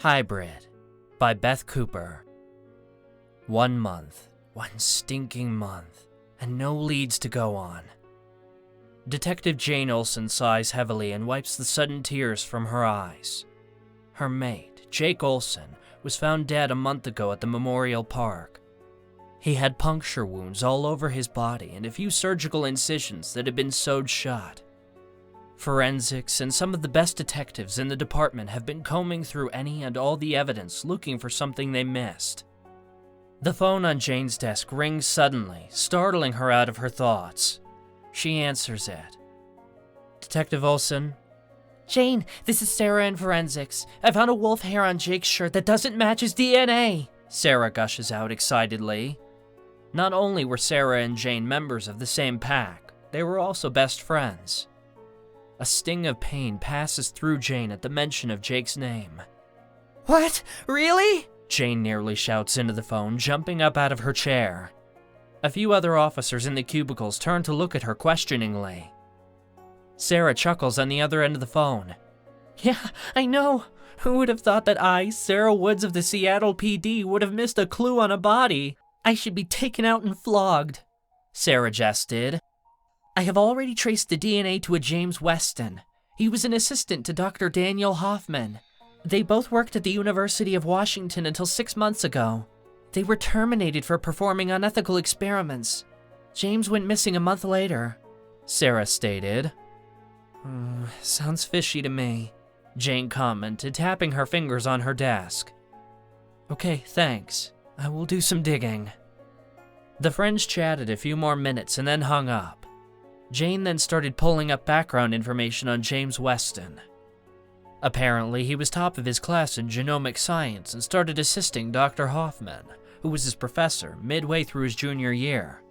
Hybrid by Beth Cooper. 1 month, one stinking month, and no leads to go on. Detective Jane Olsen sighs heavily and wipes the sudden tears from her eyes. Her mate, Jake Olsen, was found dead a month ago at the Memorial Park. He had puncture wounds all over his body and a few surgical incisions that had been sewed shut. Forensics and some of the best detectives in the department have been combing through any and all the evidence looking for something they missed. The phone on Jane's desk rings suddenly, startling her out of her thoughts. She answers it. Detective Olsen? Jane, this is Sarah in Forensics. I found a wolf hair on Jake's shirt that doesn't match his DNA. Sarah gushes out excitedly. Not only were Sarah and Jane members of the same pack, they were also best friends. A sting of pain passes through Jane at the mention of Jake's name. What? Really? Jane nearly shouts into the phone, jumping up out of her chair. A few other officers in the cubicles turn to look at her questioningly. Sarah chuckles on the other end of the phone. Yeah, I know. Who would have thought that I, Sarah Woods of the Seattle PD, would have missed a clue on a body? I should be taken out and flogged. Sarah jested. I have already traced the DNA to a James Weston. He was an assistant to Dr. Daniel Hoffman. They both worked at the University of Washington until 6 months ago. They were terminated for performing unethical experiments. James went missing a month later, Sarah stated. Sounds fishy to me, Jane commented, tapping her fingers on her desk. Okay, thanks. I will do some digging. The friends chatted a few more minutes and then hung up. Jane then started pulling up background information on James Weston. Apparently, he was top of his class in genomic science and started assisting Dr. Hoffman, who was his professor, midway through his junior year.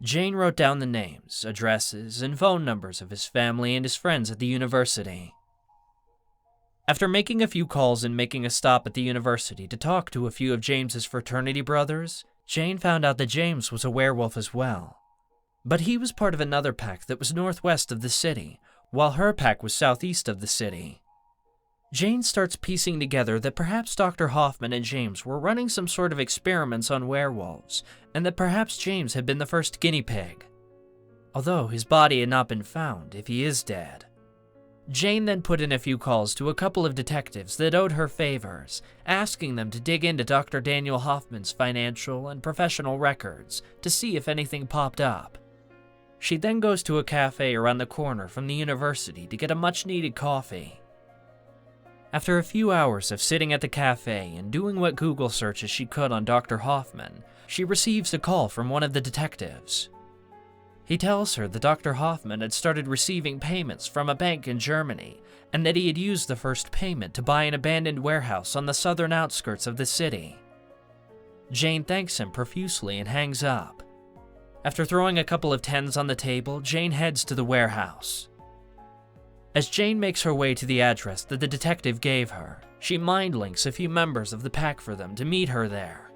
Jane wrote down the names, addresses, and phone numbers of his family and his friends at the university. After making a few calls and making a stop at the university to talk to a few of James's fraternity brothers, Jane found out that James was a werewolf as well. But he was part of another pack that was northwest of the city, while her pack was southeast of the city. Jane starts piecing together that perhaps Dr. Hoffman and James were running some sort of experiments on werewolves, and that perhaps James had been the first guinea pig. Although his body had not been found, if he is dead. Jane then put in a few calls to a couple of detectives that owed her favors, asking them to dig into Dr. Daniel Hoffman's financial and professional records to see if anything popped up. She then goes to a cafe around the corner from the university to get a much-needed coffee. After a few hours of sitting at the cafe and doing what Google searches she could on Dr. Hoffman, she receives a call from one of the detectives. He tells her that Dr. Hoffman had started receiving payments from a bank in Germany, and that he had used the first payment to buy an abandoned warehouse on the southern outskirts of the city. Jane thanks him profusely and hangs up. After throwing a couple of tens on the table, Jane heads to the warehouse. As Jane makes her way to the address that the detective gave her, she mind-links a few members of the pack for them to meet her there.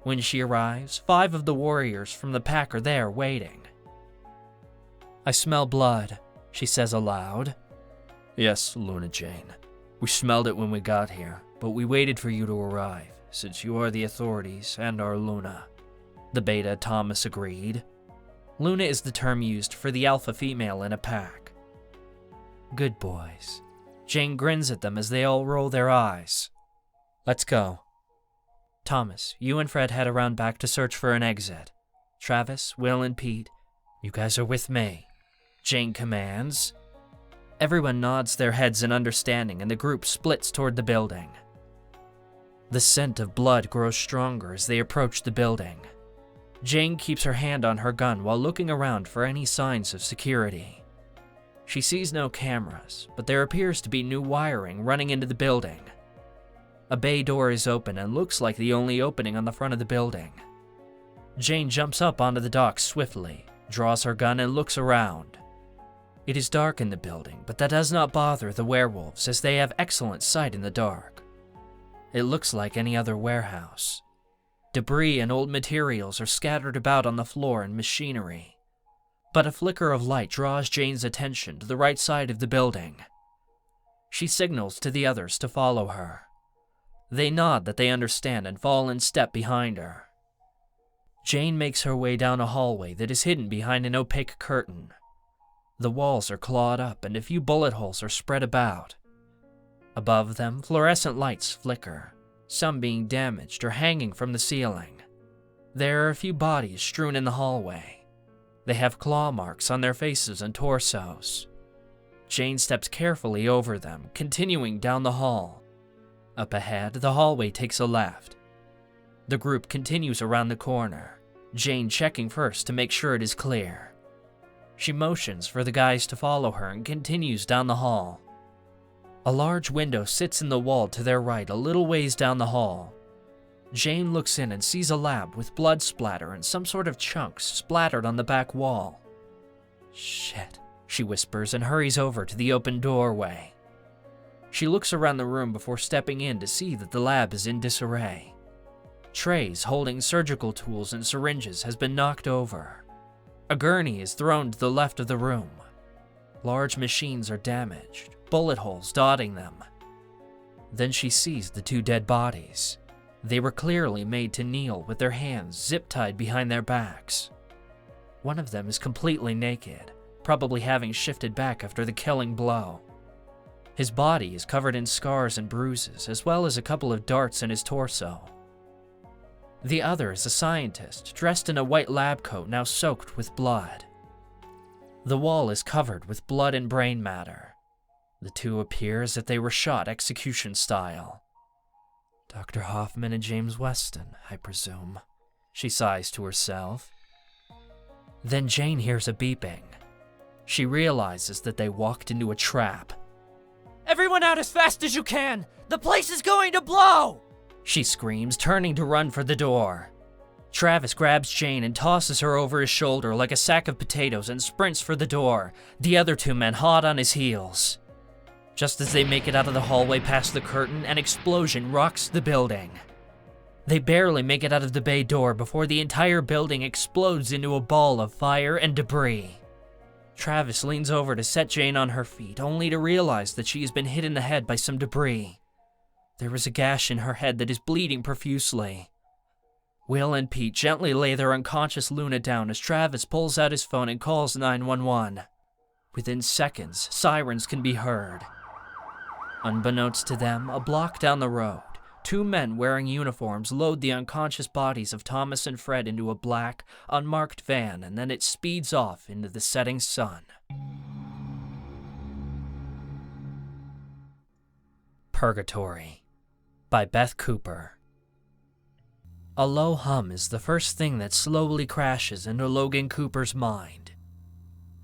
When she arrives, 5 of the warriors from the pack are there waiting. I smell blood, she says aloud. Yes, Luna Jane. We smelled it when we got here, but we waited for you to arrive, since you are the authorities and our Luna. The beta Thomas agreed. Luna is the term used for the alpha female in a pack. Good boys. Jane grins at them as they all roll their eyes. Let's go. Thomas, you and Fred head around back to search for an exit. Travis, Will, and Pete, you guys are with me, Jane commands. Everyone nods their heads in understanding and the group splits toward the building. The scent of blood grows stronger as they approach the building. Jane keeps her hand on her gun while looking around for any signs of security. She sees no cameras, but there appears to be new wiring running into the building. A bay door is open and looks like the only opening on the front of the building. Jane jumps up onto the dock swiftly, draws her gun and looks around. It is dark in the building, but that does not bother the werewolves as they have excellent sight in the dark. It looks like any other warehouse. Debris and old materials are scattered about on the floor and machinery. But a flicker of light draws Jane's attention to the right side of the building. She signals to the others to follow her. They nod that they understand and fall in step behind her. Jane makes her way down a hallway that is hidden behind an opaque curtain. The walls are clawed up and a few bullet holes are spread about. Above them, fluorescent lights flicker, some being damaged or hanging from the ceiling. There are a few bodies strewn in the hallway. They have claw marks on their faces and torsos. Jane steps carefully over them, continuing down the hall. Up ahead, the hallway takes a left. The group continues around the corner, Jane checking first to make sure it is clear. She motions for the guys to follow her and continues down the hall. A large window sits in the wall to their right a little ways down the hall. Jane looks in and sees a lab with blood splatter and some sort of chunks splattered on the back wall. "Shit," she whispers and hurries over to the open doorway. She looks around the room before stepping in to see that the lab is in disarray. Trays holding surgical tools and syringes has been knocked over. A gurney is thrown to the left of the room. Large machines are damaged, bullet holes dotting them. Then she sees the two dead bodies. They were clearly made to kneel with their hands zip-tied behind their backs. One of them is completely naked, probably having shifted back after the killing blow. His body is covered in scars and bruises, as well as a couple of darts in his torso. The other is a scientist, dressed in a white lab coat now soaked with blood. The wall is covered with blood and brain matter. The two appear as if they were shot execution style. Dr. Hoffman and James Weston, I presume, she sighs to herself. Then Jane hears a beeping. She realizes that they walked into a trap. "Everyone out as fast as you can! The place is going to blow!" she screams, turning to run for the door. Travis grabs Jane and tosses her over his shoulder like a sack of potatoes and sprints for the door, the other two men hot on his heels. Just as they make it out of the hallway past the curtain, an explosion rocks the building. They barely make it out of the bay door before the entire building explodes into a ball of fire and debris. Travis leans over to set Jane on her feet, only to realize that she has been hit in the head by some debris. There is a gash in her head that is bleeding profusely. Will and Pete gently lay their unconscious Luna down as Travis pulls out his phone and calls 911. Within seconds, sirens can be heard. Unbeknownst to them, a block down the road, two men wearing uniforms load the unconscious bodies of Thomas and Fred into a black, unmarked van, and then it speeds off into the setting sun. Purgatory by Beth Cooper. A low hum is the first thing that slowly crashes into Logan Cooper's mind.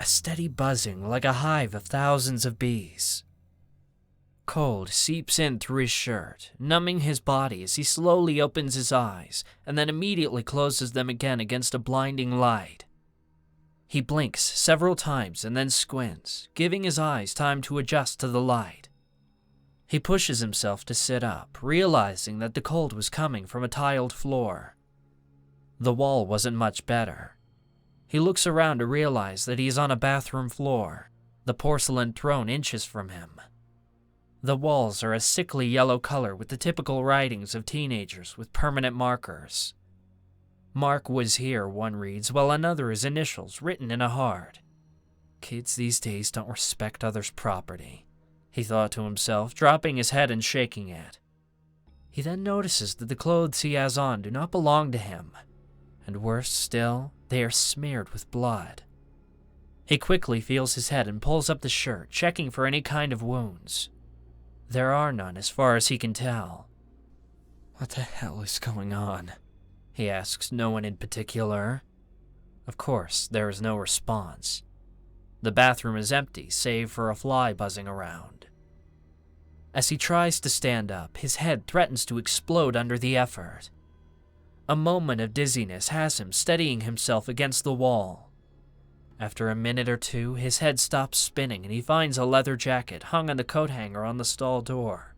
A steady buzzing like a hive of thousands of bees. Cold seeps in through his shirt, numbing his body as he slowly opens his eyes and then immediately closes them again against a blinding light. He blinks several times and then squints, giving his eyes time to adjust to the light. He pushes himself to sit up, realizing that the cold was coming from a tiled floor. The wall wasn't much better. He looks around to realize that he is on a bathroom floor, the porcelain throne inches from him. The walls are a sickly yellow color with the typical writings of teenagers with permanent markers. Mark was here, one reads, while another is initials written in a heart. Kids these days don't respect others' property, he thought to himself, dropping his head and shaking it. He then notices that the clothes he has on do not belong to him, and worse still, they are smeared with blood. He quickly feels his head and pulls up the shirt, checking for any kind of wounds. There are none as far as he can tell. What the hell is going on? He asks no one in particular. Of course, there is no response. The bathroom is empty, save for a fly buzzing around. As he tries to stand up, his head threatens to explode under the effort. A moment of dizziness has him steadying himself against the wall. After a minute or two, his head stops spinning and he finds a leather jacket hung on the coat hanger on the stall door.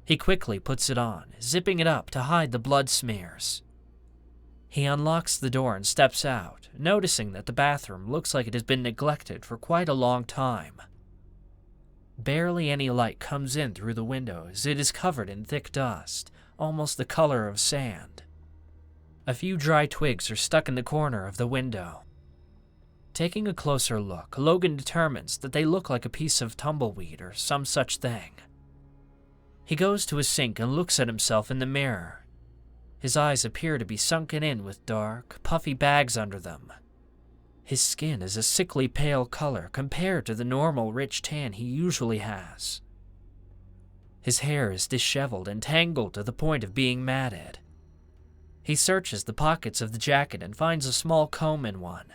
He quickly puts it on, zipping it up to hide the blood smears. He unlocks the door and steps out, noticing that the bathroom looks like it has been neglected for quite a long time. Barely any light comes in through the window as it is covered in thick dust, almost the color of sand. A few dry twigs are stuck in the corner of the window. Taking a closer look, Logan determines that they look like a piece of tumbleweed or some such thing. He goes to his sink and looks at himself in the mirror. His eyes appear to be sunken in with dark, puffy bags under them. His skin is a sickly pale color compared to the normal rich tan he usually has. His hair is disheveled and tangled to the point of being matted. He searches the pockets of the jacket and finds a small comb in one.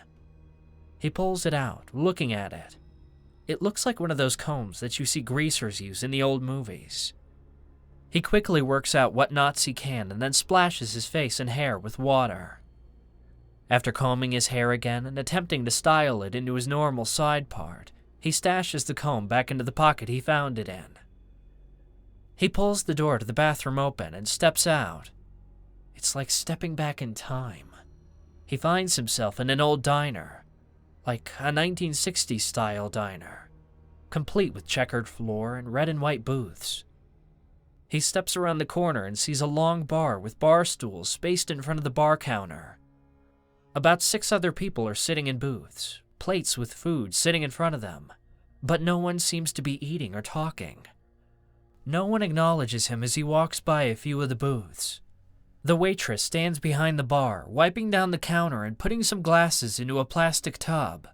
He pulls it out, looking at it. It looks like one of those combs that you see greasers use in the old movies. He quickly works out what knots he can and then splashes his face and hair with water. After combing his hair again and attempting to style it into his normal side part, he stashes the comb back into the pocket he found it in. He pulls the door to the bathroom open and steps out. It's like stepping back in time. He finds himself in an old diner, like a 1960s style diner, complete with checkered floor and red and white booths. He steps around the corner and sees a long bar with bar stools spaced in front of the bar counter. About 6 other people are sitting in booths, plates with food sitting in front of them, but no one seems to be eating or talking. No one acknowledges him as he walks by a few of the booths. The waitress stands behind the bar, wiping down the counter and putting some glasses into a plastic tub.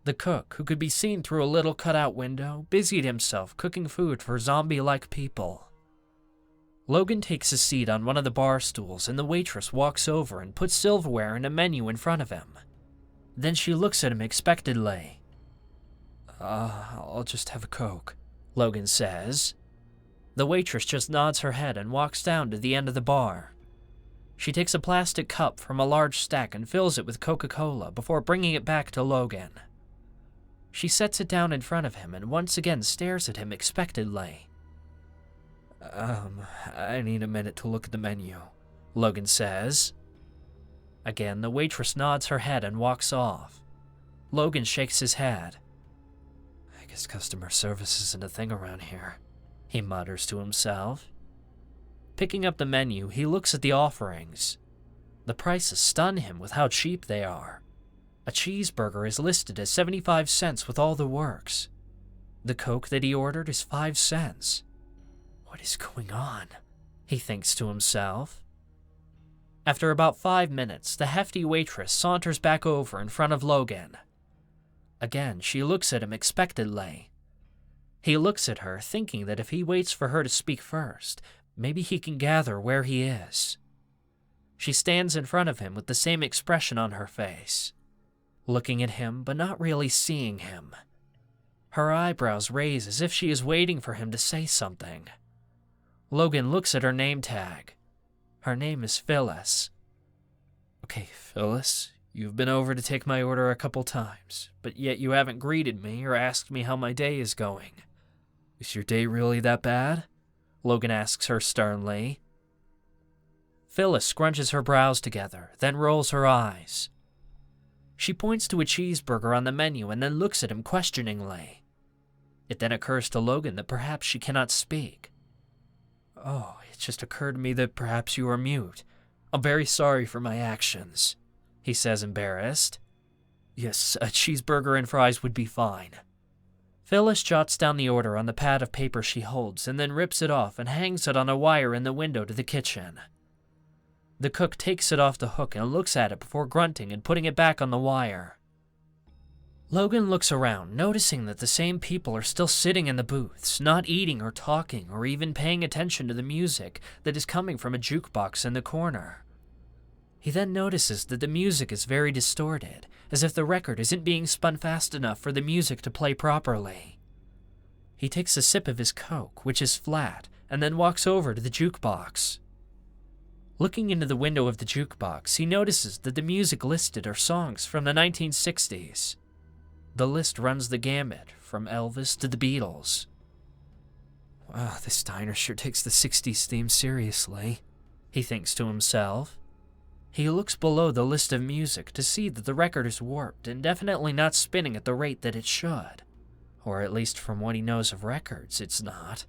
The cook, who could be seen through a little cutout window, busied himself cooking food for zombie-like people. Logan takes a seat on one of the bar stools and the waitress walks over and puts silverware and a menu in front of him. Then she looks at him expectantly. I'll just have a Coke," Logan says. The waitress just nods her head and walks down to the end of the bar. She takes a plastic cup from a large stack and fills it with Coca-Cola before bringing it back to Logan. She sets it down in front of him and once again stares at him expectantly. I need a minute to look at the menu," Logan says. Again, the waitress nods her head and walks off. Logan shakes his head. "I guess customer service isn't a thing around here," he mutters to himself. Picking up the menu, he looks at the offerings. The prices stun him with how cheap they are. A cheeseburger is listed as 75 cents with all the works. The Coke that he ordered is 5 cents. What is going on? He thinks to himself. After about 5 minutes, the hefty waitress saunters back over in front of Logan. Again, she looks at him expectantly. He looks at her, thinking that if he waits for her to speak first, maybe he can gather where he is. She stands in front of him with the same expression on her face, looking at him but not really seeing him. Her eyebrows raise as if she is waiting for him to say something. Logan looks at her name tag. Her name is Phyllis. "Okay, Phyllis, you've been over to take my order a couple times, but yet you haven't greeted me or asked me how my day is going. Is your day really that bad?" Logan asks her sternly. Phyllis scrunches her brows together, then rolls her eyes. She points to a cheeseburger on the menu and then looks at him questioningly. It then occurs to Logan that perhaps she cannot speak. "Oh, it just occurred to me that perhaps you are mute. I'm very sorry for my actions," he says, embarrassed. "Yes, a cheeseburger and fries would be fine." Phyllis jots down the order on the pad of paper she holds and then rips it off and hangs it on a wire in the window to the kitchen. The cook takes it off the hook and looks at it before grunting and putting it back on the wire. Logan looks around, noticing that the same people are still sitting in the booths, not eating or talking or even paying attention to the music that is coming from a jukebox in the corner. He then notices that the music is very distorted, as if the record isn't being spun fast enough for the music to play properly. He takes a sip of his Coke, which is flat, and then walks over to the jukebox. Looking into the window of the jukebox, he notices that the music listed are songs from the 1960s. The list runs the gamut, from Elvis to the Beatles. "Wow, this diner sure takes the 60s theme seriously," he thinks to himself. He looks below the list of music to see that the record is warped and definitely not spinning at the rate that it should. Or at least from what he knows of records, it's not.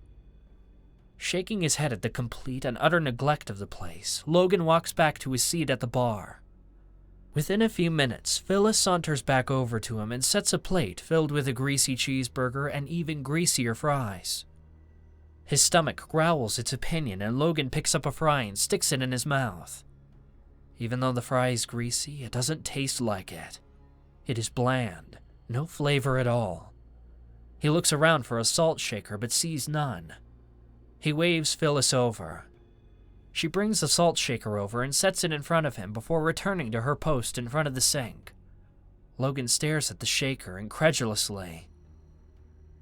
Shaking his head at the complete and utter neglect of the place, Logan walks back to his seat at the bar. Within a few minutes, Phyllis saunters back over to him and sets a plate filled with a greasy cheeseburger and even greasier fries. His stomach growls its opinion, and Logan picks up a fry and sticks it in his mouth. Even though the fry is greasy, it doesn't taste like it. It is bland, no flavor at all. He looks around for a salt shaker but sees none. He waves Phyllis over. She brings the salt shaker over and sets it in front of him before returning to her post in front of the sink. Logan stares at the shaker incredulously.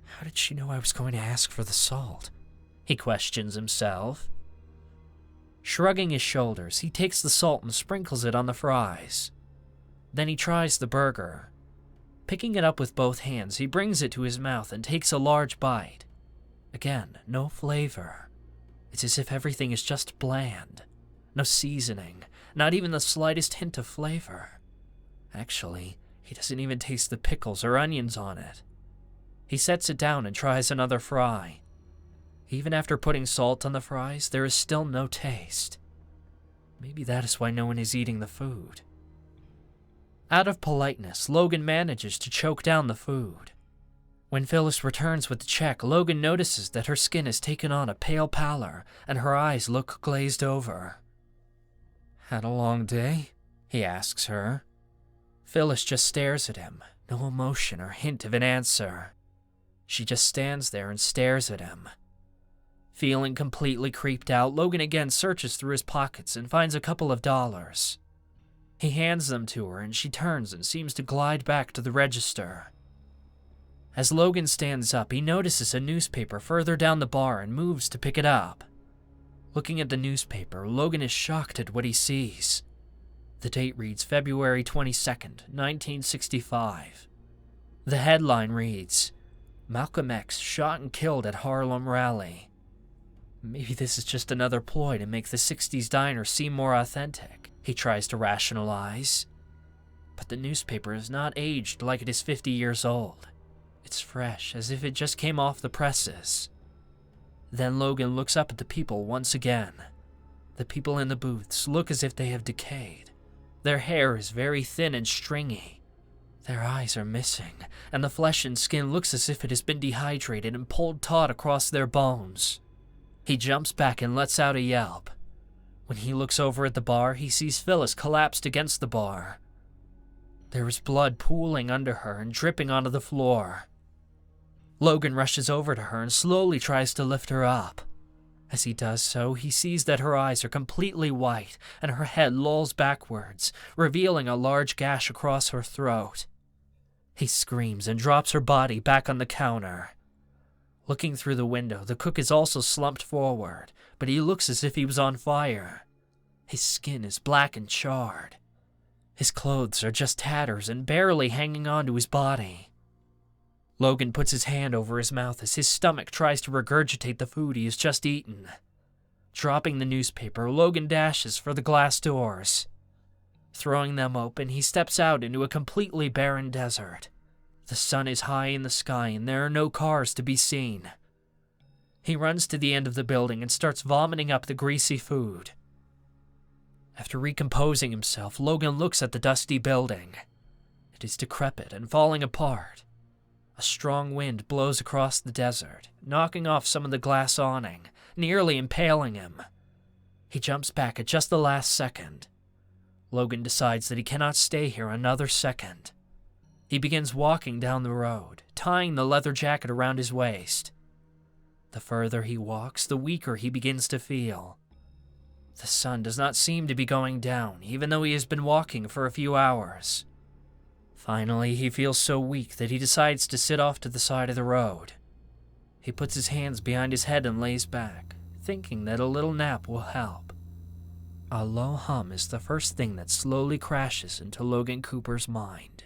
How did she know I was going to ask for the salt? He questions himself. Shrugging his shoulders, he takes the salt and sprinkles it on the fries. Then he tries the burger. Picking it up with both hands, he brings it to his mouth and takes a large bite. Again, no flavor. It's as if everything is just bland. No seasoning, not even the slightest hint of flavor. Actually, he doesn't even taste the pickles or onions on it. He sets it down and tries another fry. Even after putting salt on the fries, there is still no taste. Maybe that is why no one is eating the food. Out of politeness, Logan manages to choke down the food. When Phyllis returns with the check, Logan notices that her skin has taken on a pale pallor and her eyes look glazed over. Had a long day? He asks her. Phyllis just stares at him, no emotion or hint of an answer. She just stands there and stares at him. Feeling completely creeped out, Logan again searches through his pockets and finds a couple of dollars. He hands them to her and she turns and seems to glide back to the register. As Logan stands up, he notices a newspaper further down the bar and moves to pick it up. Looking at the newspaper, Logan is shocked at what he sees. The date reads February 22nd, 1965. The headline reads, Malcolm X shot and killed at Harlem rally. Maybe this is just another ploy to make the 60s diner seem more authentic, he tries to rationalize. But the newspaper is not aged like it is 50 years old. It's fresh, as if it just came off the presses. Then Logan looks up at the people once again. The people in the booths look as if they have decayed. Their hair is very thin and stringy. Their eyes are missing, and the flesh and skin looks as if it has been dehydrated and pulled taut across their bones. He jumps back and lets out a yelp. When he looks over at the bar, he sees Phyllis collapsed against the bar. There is blood pooling under her and dripping onto the floor. Logan rushes over to her and slowly tries to lift her up. As he does so, he sees that her eyes are completely white and her head lolls backwards, revealing a large gash across her throat. He screams and drops her body back on the counter. Looking through the window, the cook is also slumped forward, but he looks as if he was on fire. His skin is black and charred. His clothes are just tatters and barely hanging onto his body. Logan puts his hand over his mouth as his stomach tries to regurgitate the food he has just eaten. Dropping the newspaper, Logan dashes for the glass doors. Throwing them open, he steps out into a completely barren desert. The sun is high in the sky and there are no cars to be seen. He runs to the end of the building and starts vomiting up the greasy food. After recomposing himself, Logan looks at the dusty building. It is decrepit and falling apart. A strong wind blows across the desert, knocking off some of the glass awning, nearly impaling him. He jumps back at just the last second. Logan decides that he cannot stay here another second. He begins walking down the road, tying the leather jacket around his waist. The further he walks, the weaker he begins to feel. The sun does not seem to be going down, even though he has been walking for a few hours. Finally, he feels so weak that he decides to sit off to the side of the road. He puts his hands behind his head and lays back, thinking that a little nap will help. A low hum is the first thing that slowly crashes into Logan Cooper's mind.